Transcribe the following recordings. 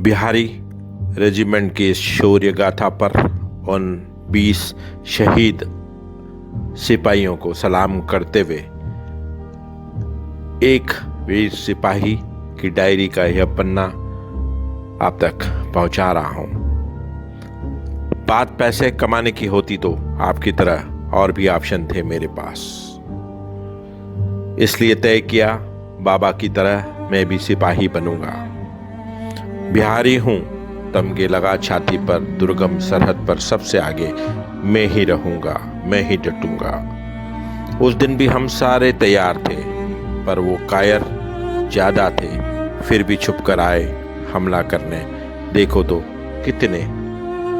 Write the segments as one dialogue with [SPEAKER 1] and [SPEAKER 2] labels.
[SPEAKER 1] Bihari regiment की इस शौर्य गाथा पर उन 20 शहीद सिपाहियों को सलाम करते हुए एक वीर सिपाही की डायरी का यह पन्ना आप तक पहुंचा रहा हूं। बात पैसे कमाने की होती तो आपकी तरह और भी ऑप्शन थे मेरे पास, इसलिए तय किया बाबा की तरह मैं भी सिपाही बनूंगा। बिहारी हूं, तमगे लगा छाती पर, दुर्गम सरहद पर सबसे आगे मैं ही रहूंगा, मैं ही डटूंगा। उस दिन भी हम सारे तैयार थे, पर वो कायर ज्यादा थे, फिर भी छुप कर आए हमला करने। देखो तो कितने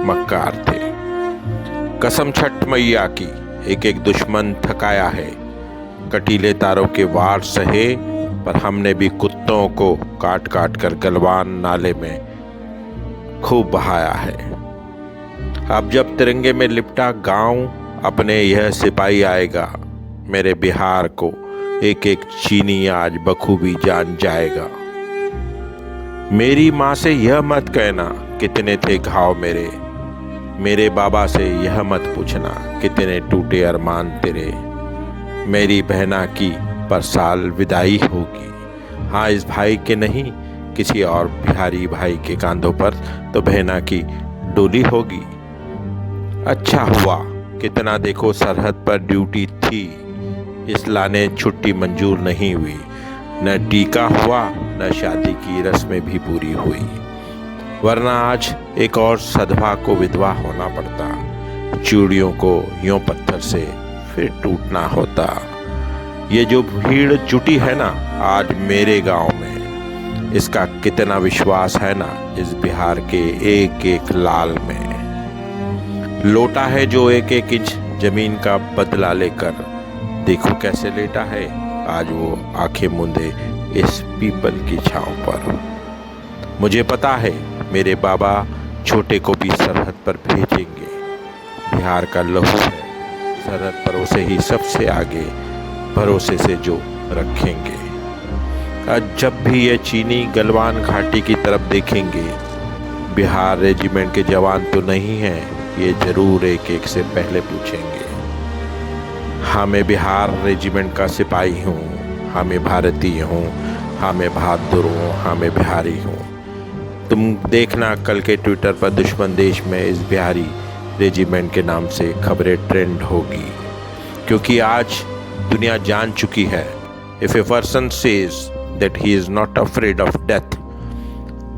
[SPEAKER 1] मक्कार थे। कसम छठ मैया की, एक एक दुश्मन थकाया है। कटीले तारों के वार सहे, पर हमने भी कुत्तों को काट काट कर गलवान नाले में खूब बहाया है। अब जब तिरंगे में लिपटा गांव अपने यह सिपाही आएगा, मेरे बिहार को एक एक चीनी आज बखूबी जान जाएगा। मेरी माँ से यह मत कहना कितने थे घाव मेरे, मेरे बाबा से यह मत पूछना कितने टूटे अरमान तेरे। मेरी बहना की पर साल विदाई होगी, हाँ इस भाई के नहीं किसी और बिहारी भाई के कांधों पर तो बहना की डोली होगी। अच्छा हुआ कितना देखो सरहद पर ड्यूटी थी, इस लाने छुट्टी मंजूर नहीं हुई। न टीका हुआ न शादी की रस्में भी पूरी हुई, वरना आज एक और सधवा को विधवा होना पड़ता। चूड़ियों को यूं पत्थर से फिर टूटना होता। ये जो भीड़ जुटी है ना आज मेरे गांव में, इसका कितना विश्वास है ना इस बिहार के एक एक लाल में। लोटा है जो एक एक इंच जमीन का बदला लेकर, देखो कैसे लेटा है आज वो आंखें मूंदे इस पीपल की छांव पर। मुझे पता है मेरे बाबा छोटे को भी सरहद पर भेजेंगे। बिहार का लहू है, सरहद पर उसे ही सबसे आगे भरोसे से जो रखेंगे। आज जब भी ये चीनी गलवान घाटी की तरफ देखेंगे, बिहार रेजिमेंट के जवान तो नहीं हैं, ये जरूर एक एक से पहले पूछेंगे। हाँ मैं बिहार रेजिमेंट का सिपाही हूँ, हाँ मैं भारतीय हूँ, हाँ मैं बहादुर हूँ, हाँ मैं बिहारी हूँ। तुम देखना कल के ट्विटर पर दुश्मन देश में इस बिहारी रेजिमेंट के नाम से खबरें ट्रेंड होगी, क्योंकि आज दुनिया जान चुकी है। If a person says that he is not afraid of death,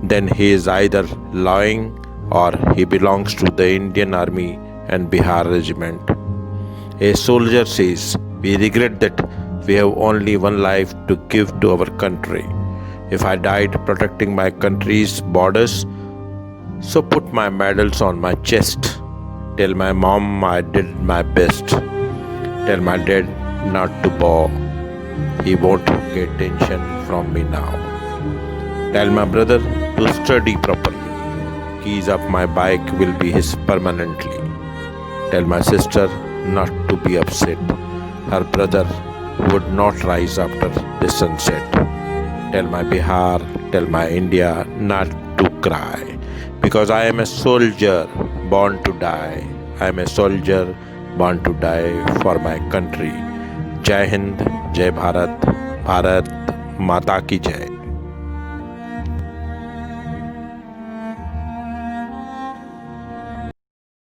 [SPEAKER 1] then he is either lying or he belongs to the Indian Army and Bihar Regiment. A soldier says, we regret that we have only one life to give to our country. If I died protecting my country's borders, so put my medals on my chest. Tell my mom I did my best. Tell my dad not to bow. He won't get tension from me now. Tell my brother to study properly. Keys of my bike will be his permanently. Tell my sister not to be upset. Her brother would not rise after the sunset. Tell my Bihar, tell my India not to cry. Because I am a soldier born to die. I am a soldier born to die for my country. जय हिंद, जय भारत, भारत माता की जय।